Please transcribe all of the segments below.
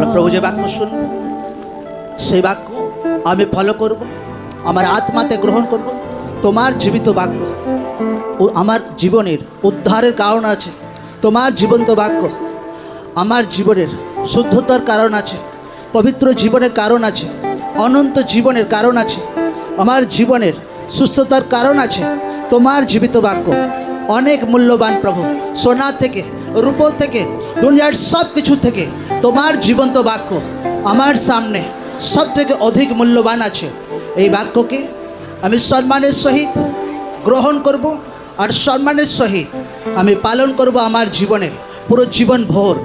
আমরা প্রভু যে বাক্য শুনব সেই বাক্য আমি ফলো করব, আমার আত্মাতে গ্রহণ করব। তোমার জীবিত বাক্য ও আমার জীবনের উদ্ধারের কারণ আছে। তোমার জীবন্ত বাক্য আমার জীবনের শুদ্ধতার কারণ আছে, পবিত্র জীবনের কারণ আছে, অনন্ত জীবনের কারণ আছে, আমার জীবনের সুস্থতার কারণ আছে। তোমার জীবিত বাক্য অনেক মূল্যবান প্রভু, সোনা থেকে, রূপো থেকে, দুনিয়ার সব কিছু থেকে তোমার জীবন্ত বাক্য আমার সামনে সব থেকে অধিক মূল্যবান আছে। এই বাক্যকে আমি সম্মানের সহিত গ্রহণ করব আর সম্মানের সহিত আমি পালন করব আমার জীবনে পুরো জীবন ভোর।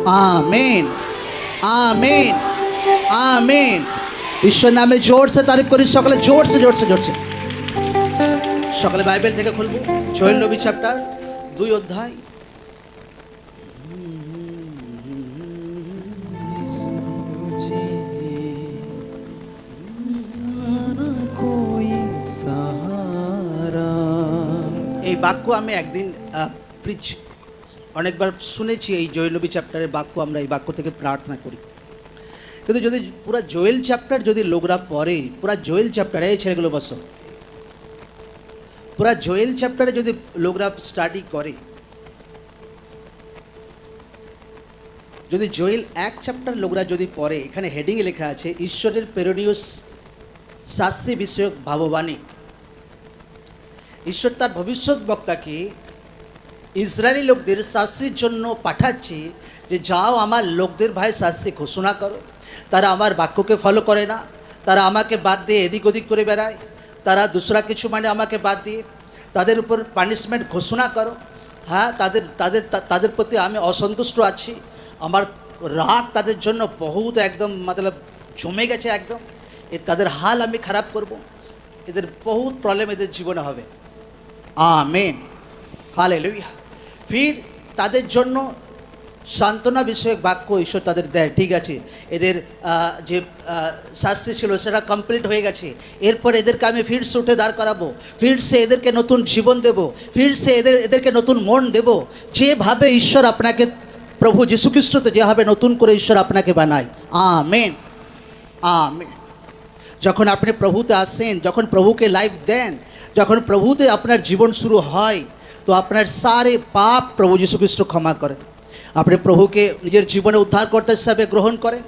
आमीन आमीन आमीन। ईश्वर नामे जोर से तारीफ करी सकले, जोर से जोर से जोर से सकले बाइबल থেকে খুলব জোয়েল নবী চ্যাপ্টার 2 অধ্যায়। এই বাক্য আমি একদিন প্রিচ অনেকবার শুনেছি। এই জোয়েল নবী চ্যাপ্টারের বাক্য আমরা এই বাক্য থেকে প্রার্থনা করি, কিন্তু যদি পুরো জোয়েল চ্যাপ্টার যদি লোকরা পড়ে, পুরো জোয়েল চ্যাপ্টারে এই ছেলেগুলো বসো, পুরো জোয়েল চ্যাপ্টারে যদি লোকরা স্টাডি করে, যদি জোয়েল 1 চ্যাপ্টার লোকরা যদি পড়ে, এখানে হেডিংয়ে লেখা আছে ঈশ্বরের প্রেরণীয় শাস্তি বিষয়ক ভাববাণী। ঈশ্বর তার ভবিষ্যৎ বক্তাকে ইসরায়েলি লোকদের শাস্তির জন্য পাঠাচ্ছে যে যাও আমার লোকদের ভাই শাস্তি ঘোষণা করো। তারা আমার বাক্যকে ফলো করে না, তারা আমাকে বাদ দিয়ে এদিক ওদিক করে বেড়ায়, তারা দুসরা কিছু মানে আমাকে বাদ দিয়ে তাদের উপর পানিশমেন্ট ঘোষণা করো। হ্যাঁ, তাদের তাদের তাদের প্রতি আমি অসন্তুষ্ট আছি, আমার রাগ তাদের জন্য বহুত একদম মতলব জমে গেছে একদম। তাদের হাল আমি খারাপ করব, এদের বহুত প্রবলেম এদের জীবনে হবে। Amen, hallelujah. ফির তাদের জন্য সান্ত্বনা বিষয়ক বাক্য ঈশ্বর তাদের দেয়। ঠিক আছে, এদের যে শাস্তি ছিল সেটা কমপ্লিট হয়ে গেছে, এরপর এদেরকে আমি ফির সে উঠে দাঁড় করাবো, ফির সে এদেরকে নতুন জীবন দেব, ফির সে এদেরকে নতুন মন দেব। যেভাবে ঈশ্বর আপনাকে প্রভু যীশু খ্রিস্টতে যেভাবে নতুন করে ঈশ্বর আপনাকে বানায়। Amen amen. যখন আপনি প্রভুতে আসেন, যখন প্রভুকে লাইফ দেন, যখন প্রভুতে আপনার জীবন শুরু হয়, তো আপনার সারে পাপ প্রভু যীশু খ্রিস্ট ক্ষমা করেন। আপনি প্রভুকে নিজের জীবনে উদ্ধারকর্তা হিসাবে গ্রহণ করেন,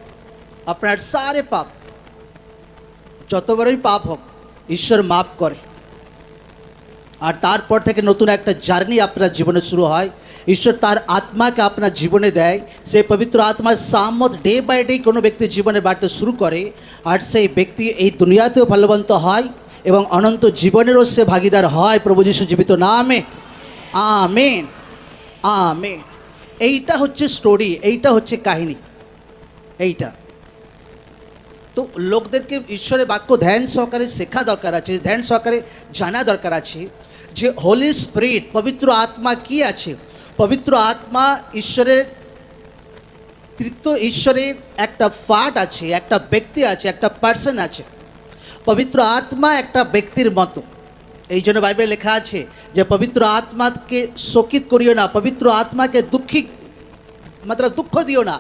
আপনার সারে পাপ যত বড়ই পাপ হোক ঈশ্বর মাফ করে। আর তারপর থেকে নতুন একটা জার্নি আপনার জীবনে শুরু হয়। ঈশ্বর তার আত্মাকে আপনার জীবনে দেয়, সেই পবিত্র আত্মার সামত ডে বাই ডে কোনো ব্যক্তির জীবনে বাড়তে শুরু করে, আর সেই ব্যক্তি এই দুনিয়াতেও ফলবন্ত হয় এবং অনন্ত জীবনেরও সে ভাগিদার হয় প্রভু যীশু জীবিত নামে। Amen amen. এইটা হচ্ছে স্টোরি, এইটা হচ্ছে কাহিনী। এইটা তো লোকদেরকে ঈশ্বরের বাক্য ধ্যান সহকারে শেখা দরকার আছে, ধ্যান সহকারে জানা দরকার আছে যে হোলি স্পিরিট পবিত্র আত্মা কি আছে। পবিত্র আত্মা ঈশ্বরের তৃতীয় ঈশ্বরের একটা পার্ট আছে, একটা ব্যক্তি আছে, একটা পার্সন আছে। পবিত্র আত্মা একটা ব্যক্তির মতো। এই জন্য বাইবেলে লেখা আছে যে পবিত্র আত্মাকে শোকিত করিও না, পবিত্র আত্মাকে মতলব দুঃখ দিও না।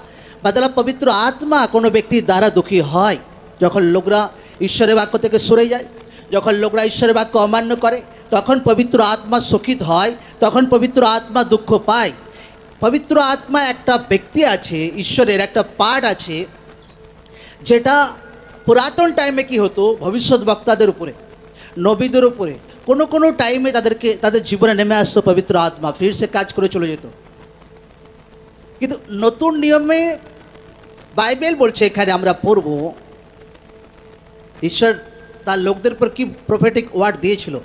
মতলব পবিত্র আত্মা কোনো ব্যক্তির দ্বারা দুঃখী হয় যখন লোকরা ঈশ্বরের বাক্য থেকে সরে যায়, যখন লোকরা ঈশ্বরের বাক্য অমান্য করে, তখন পবিত্র আত্মা শোকিত হয়, তখন পবিত্র আত্মা দুঃখ পায়। পবিত্র আত্মা একটা ব্যক্তি আছে, ঈশ্বরের একটা পার্ট আছে, যেটা পুরাতন টাইমে কি হতো, ভবিষ্যৎ বক্তাদের উপরে, নবীদের উপরে কোনো টাইমে তাদের জীবনে নেমে আসতো পবিত্র আত্মা, ফির সে কাজ করে চলে যেত। কিন্তু নতুন নিয়মে বাইবেল বলছে, এখানে আমরা পড়ব, ঈশ্বর তার লোকদের উপর কি প্রফেটিক ওয়ার্ড দিয়েছিল।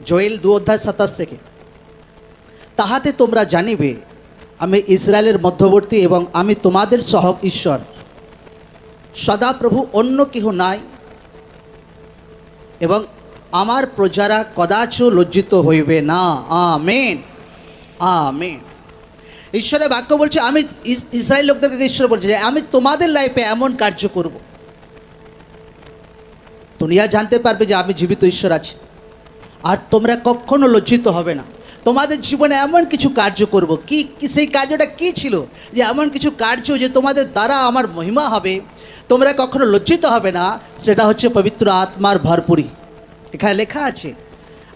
জোয়েল 2 অধ্যায় 27 থেকে, তাহাতে তোমরা জানিবে আমি ইসরায়েলের মধ্যবর্তী এবং আমি তোমাদের সহক ঈশ্বর, সদাপ্রভু, অন্য কেহ নাই, এবং আমার প্রজারা কদাচ লজ্জিত হইবে না। Amen amen. ঈশ্বরের বাক্য বলছে, আমি ইসরায়েল লোকদেরকে ঈশ্বর বলছে যে আমি তোমাদের লাইফে এমন কার্য করব, দুনিয়া জানতে পারবে যে আমি জীবিত ঈশ্বর আছি, আর তোমরা কখনো লজ্জিত হবে না, তোমাদের জীবনে এমন কিছু কার্য করব। কি সেই কার্যটা কি ছিল? যে এমন কিছু কার্য যে তোমাদের দ্বারা আমার মহিমা হবে, তোমরা কখনো লজ্জিত হবে না। সেটা হচ্ছে পবিত্র আত্মার ভরপুরি। এখানে লেখা আছে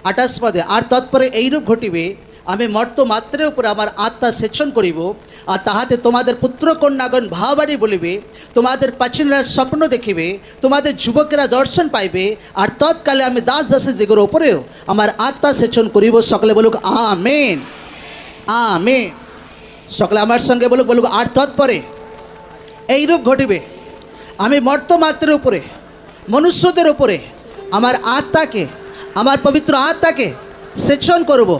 28 পদে, আর তৎপরে এইরূপ ঘটিবে, আমি মর্ত মাত্রের উপরে আমার আত্মা সেচন করিব, আর তাহাতে তোমাদের পুত্র কন্যাগণ ভাবাড়ি বলিবে, তোমাদের প্রাচীনরা স্বপ্ন দেখিবে, তোমাদের যুবকেরা দর্শন পাইবে, আর তৎকালে আমি দাস দাসের দিগের ওপরেও আমার আত্মা সেচন করিব। সকলে বলুক আমেন, আমেন। সকলে আমার সঙ্গে বলুক, আর তৎপরে এইরূপ ঘটিবে, আমি মর্ত মাত্রের উপরে, মনুষ্যদের উপরে আমার আত্মাকে, আমার পবিত্র আত্মাকে সেচন করব,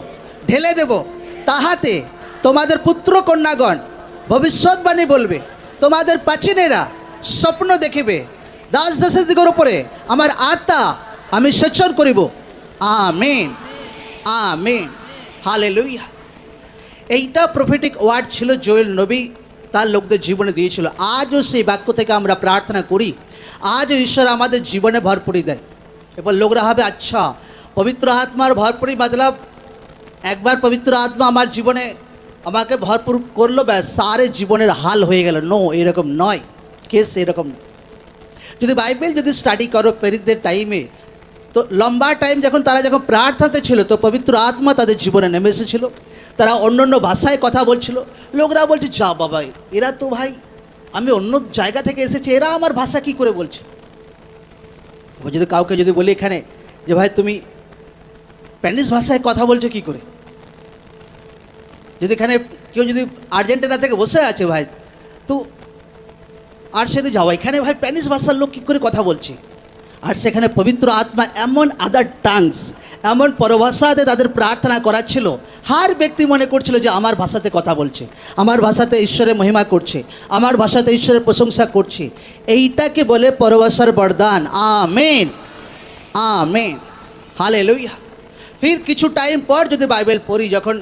ঢেলে দেব, তাহাতে তোমাদের পুত্র কন্যাগণ ভবিষ্যৎবাণী বলবে, তোমাদের প্রাচীনেরা স্বপ্ন দেখিবে, দাস দাসের দিগের উপরে আমার আত্মা আমি সেচন করিব। Amen, amen, hallelujah. এইটা প্রফেটিক ওয়ার্ড ছিল, জোয়েল নবী তার লোকদের জীবনে দিয়েছিল। আজও সেই বাক্য থেকে আমরা প্রার্থনা করি, আজও ঈশ্বর আমাদের জীবনে ভরপুরি দেয়। এবার লোকরা হবে, আচ্ছা পবিত্র আত্মার ভরপুরি মতলব একবার পবিত্র আত্মা আমার জীবনে আমাকে ভরপুর করলো, ব্যাস সারে জীবনের হাল হয়ে গেল। নো, এরকম নয়, কেস এরকম নয়। যদি বাইবেল যদি স্টাডি করো প্রেরিতদের টাইমে, তো লম্বা টাইম যখন তারা যখন প্রার্থনাতে ছিল, তো পবিত্র আত্মা তাদের জীবনে নেমে এসেছিল। তারা অন্য অন্য ভাষায় কথা বলছিল। লোকরা বলছে, যা বাবা, এরা তো ভাই, আমি অন্য জায়গা থেকে এসেছি, এরা আমার ভাষা কি করে বলছে। যদি কাউকে যদি বলি এখানে যে ভাই তুমি স্প্যানিশ ভাষায় কথা বলছো কি করে, যদি এখানে কেউ যদি আর্জেন্টিনা থেকে বসে আছে ভাই, তো আর সে তো যাও, এখানে ভাই স্প্যানিশ ভাষার লোক কী করে কথা বলছে, আর সেখানে পবিত্র আত্মা এমন আদার টাংস, এমন পরভাষাতে তাদের প্রার্থনা করাচ্ছিল, হার ব্যক্তি মনে করছিল যে আমার ভাষাতে কথা বলছে, আমার ভাষাতে ঈশ্বরের মহিমা করছে, আমার ভাষাতে ঈশ্বরের প্রশংসা করছে। এইটাকে বলে পরভাষার বরদান। Amen, amen, hallelujah. ফির কিছু টাইম পর যদি বাইবেল পড়ি, যখন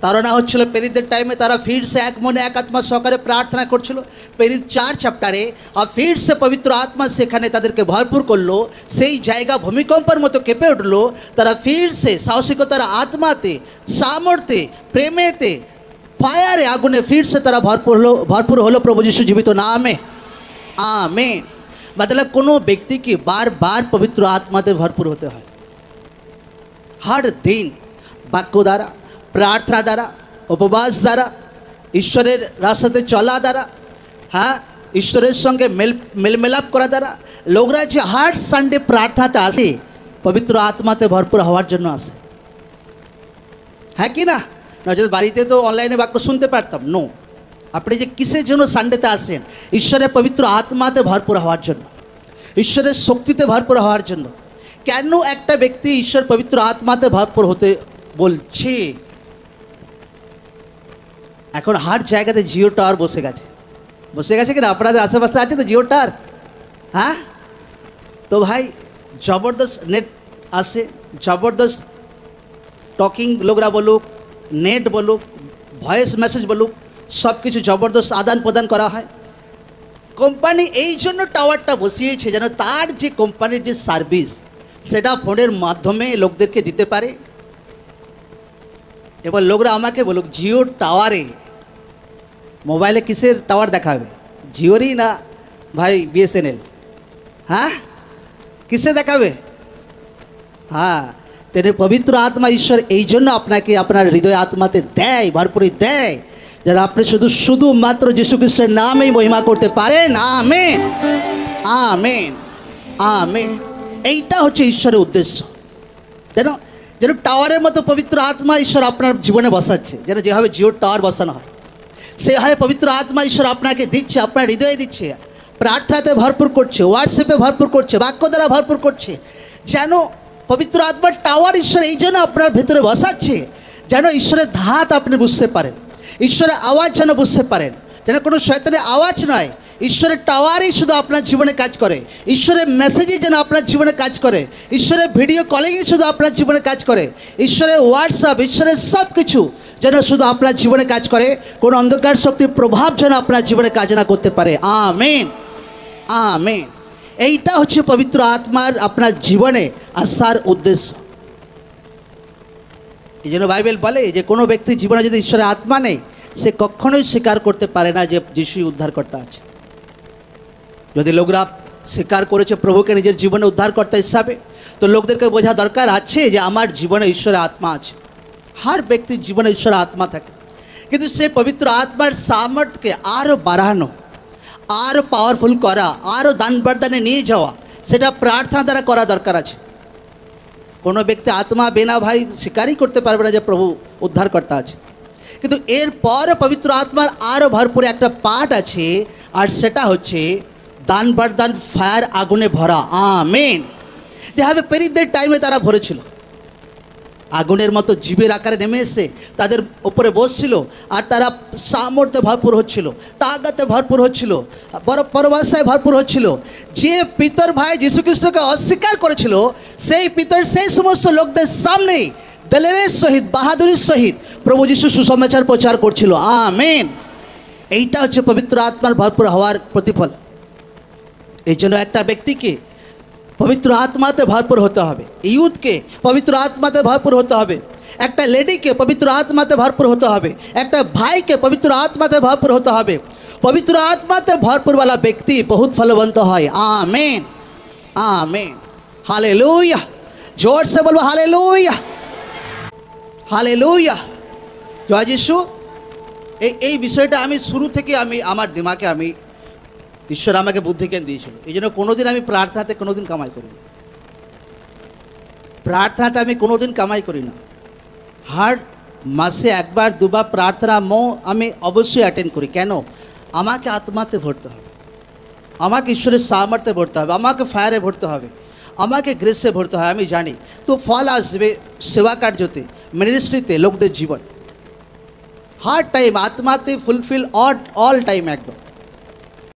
তারা হচ্ছিল প্রেরিতদের টাইমে, তারা ফির সে এক মনে এক আত্মা সহকারে প্রার্থনা করছিল। প্রেরিত 4 চ্যাপ্টারে আর ফির সে পবিত্র আত্মা সেখানে তাদেরকে ভরপুর করলো। সেই জায়গা ভূমিকম্পের মতো কেঁপে উঠলো। তারা ফির সে সাহসিকতার আত্মাতে, সামর্থ্যে, প্রেমেতে, ফায়ারে, আগুনে ফির সে তারা ভরপুর হলো প্রভু যিশু জীবিত নামে। আমেন। मतलब কোনো ব্যক্তিকে বারবার পবিত্র আত্মাতে ভরপুর হতে হয়। हर दिन বাক্য দ্বারা, প্রার্থনা দ্বারা, উপবাস দ্বারা, ঈশ্বরের রাস্তাতে চলা দ্বারা, হ্যাঁ, ঈশ্বরের সঙ্গে মেলমেলাপ করা দ্বারা। লোকরা যে হার সানডে প্রার্থনাতে আসে, পবিত্র আত্মাতে ভরপুর হওয়ার জন্য আসে, হ্যাঁ কি না? নজর বাড়িতে তো অনলাইনে বাক্য শুনতে পারতাম। নো, আপনি যে কিসের জন্য সানডেতে আসেন? ঈশ্বরের পবিত্র আত্মাতে ভরপুর হওয়ার জন্য, ঈশ্বরের শক্তিতে ভরপুর হওয়ার জন্য। কেন একটা ব্যক্তি ঈশ্বর পবিত্র আত্মাতে ভরপুর হতে বলছে? এখন হার জায়গাতে জিও টাওয়ার বসে গেছে কিনা? আপনাদের আশেপাশে আছে তো জিও টাওয়ার? হ্যাঁ, তো ভাই জবরদস্ত নেট আসে, জবরদস্ত টকিং লোকরা বলুক, নেট বলুক, ভয়েস মেসেজ বলুক, সব কিছু জবরদস্ত আদান প্রদান করা হয়। কোম্পানি এই জন্য টাওয়ারটা বসিয়েছে যেন তার যে কোম্পানির যে সার্ভিস সেটা ফোনের মাধ্যমে লোকদেরকে দিতে পারে। এবার লোকরা আমাকে বলুক, জিও টাওয়ারে মোবাইলে কিসের টাওয়ার দেখাবে? জিওরই না ভাই বিএসএনএল? হ্যাঁ, কিসে দেখাবে? হ্যাঁ, তেনে পবিত্র আত্মা ঈশ্বর এই জন্য আপনাকে আপনার হৃদয় আত্মাতে দেয়, ভরপুরি দেয়, যেন আপনি শুধুমাত্র যীশু খ্রিস্টের নামেই মহিমা করতে পারেন। Amen, amen, amen. এইটা হচ্ছে ঈশ্বরের উদ্দেশ্য। যেন টাওয়ারের মতো পবিত্র আত্মা ঈশ্বর আপনার জীবনে বসাচ্ছে, যেন যেভাবে জিও টাওয়ার বসানো হয় সেভাবে পবিত্র আত্মা ঈশ্বর আপনাকে দিচ্ছে, আপনার হৃদয়ে দিচ্ছে, প্রার্থনাতে ভরপুর করছে, হোয়াটসঅ্যাপে ভরপুর করছে, বাক্য দ্বারা ভরপুর করছে। যেন পবিত্র আত্মার টাওয়ার ঈশ্বর এই জন্য আপনার ভেতরে বসাচ্ছে, যেন ঈশ্বরের ধাত আপনি বুঝতে পারেন, ঈশ্বরের আওয়াজ যেন বুঝতে পারেন, যেন কোনো শয়তানের আওয়াজ নয়, ঈশ্বরের টাওয়ারই শুধু আপনার জীবনে কাজ করে, ঈশ্বরের মেসেজই যেন আপনার জীবনে কাজ করে, ঈশ্বরের ভিডিও কলিংই শুধু আপনার জীবনে কাজ করে, ঈশ্বরের হোয়াটসঅ্যাপ, ঈশ্বরের সব কিছু যেন শুধু আপনার জীবনে কাজ করে, কোনো অন্ধকার শক্তির প্রভাব যেন আপনার জীবনে কাজ না করতে পারে। Amen, amen. এইটা হচ্ছে পবিত্র আত্মার আপনার জীবনে আসার উদ্দেশ্য। এই জন্য বাইবেল বলে যে কোনো ব্যক্তির জীবনে যদি ঈশ্বরের আত্মা নেই, সে কখনোই স্বীকার করতে পারে না যে যিশুই উদ্ধারকর্তা আছে। যদি লোকরা স্বীকার করেছে প্রভুকে নিজের জীবনে উদ্ধারকর্তা হিসাবে, তো লোকদেরকে বোঝা দরকার আছে যে আমার জীবনে ঈশ্বরের আত্মা আছে। हर ব্যক্তির জীবনে ঈশ্বরের আত্মা থাকে, কিন্তু সে পবিত্র আত্মার সামর্থ্যকে আরও বাড়ানো, আরও পাওয়ারফুল করা, আরও দান বরদানে নিয়ে যাওয়া, সেটা প্রার্থনা দ্বারা করা দরকার আছে। কোনো ব্যক্তি আত্মা বিনা ভাই স্বীকারই করতে পারবে না যে প্রভু উদ্ধারকর্তা আছে। কিন্তু এরপর পবিত্র আত্মার আরও ভরপুর একটা পাঠ আছে, আর সেটা হচ্ছে দান বরদান ফায়ার, আগুনে ভরা। আমেন। যেভাবে পেরিতদের টাইমে তারা ভরেছিল, আগুনের মতো জীবের আকারে নেমে এসে তাদের উপরে বসছিল, আর তারা সামর্থ্যে ভরপুর হচ্ছিল, তাগাতে ভরপুর হচ্ছিল, বড় পরবাসায় ভরপুর হচ্ছিল। যে পিতর ভাই যীশুখ্রিস্টকে অস্বীকার করেছিল, সেই পিতর সেই সমস্ত লোকদের সামনেই দলের সহিত, বাহাদুরির সহিত প্রভু যীশু সুসমাচার প্রচার করছিল। আমেন। এইটা হচ্ছে পবিত্র আত্মার ভরপুর হওয়ার প্রতিফল। এই জন্য একটা ব্যক্তিকে পবিত্র আত্মাতে ভরপুর হতে হবে, ইয়ুথকে পবিত্র আত্মাতে ভরপুর হতে হবে, একটা লেডিকে পবিত্র আত্মাতে ভরপুর হতে হবে, একটা ভাইকে পবিত্র আত্মাতে ভরপুর হতে হবে। পবিত্র আত্মাতে ভরপুরওয়ালা ব্যক্তি বহুত ফলবন্ত হয়। Amen, amen, hallelujah. জোর সে বলবো হালেলুয়া, হালেলুয়া, জয় যিশু। এই বিষয়টা আমি শুরু থেকে আমার দিমাগে ঈশ্বর আমাকে বুদ্ধি জ্ঞান দিয়েছিল। এই জন্য কোনোদিন আমি প্রার্থনাতে কোনোদিন কামাই করি না, প্রার্থনাতে আমি কোনোদিন কামাই করি না। হার মাসে একবার দুবার প্রার্থনা আমি অবশ্যই অ্যাটেন্ড করি। কেন? আমাকে আত্মাতে ভরতে হবে, আমাকে ঈশ্বরের সামর্থ্যে ভরতে হবে, আমাকে ফায়ারে ভরতে হবে, আমাকে গ্রেসে ভরতে হয়। আমি জানি তো ফল আসবে সেবা কার্যতে, মিনিস্ট্রিতে, লোকদের জীবন। হার টাইম আত্মাতে ফুলফিল অল টাইম একদম।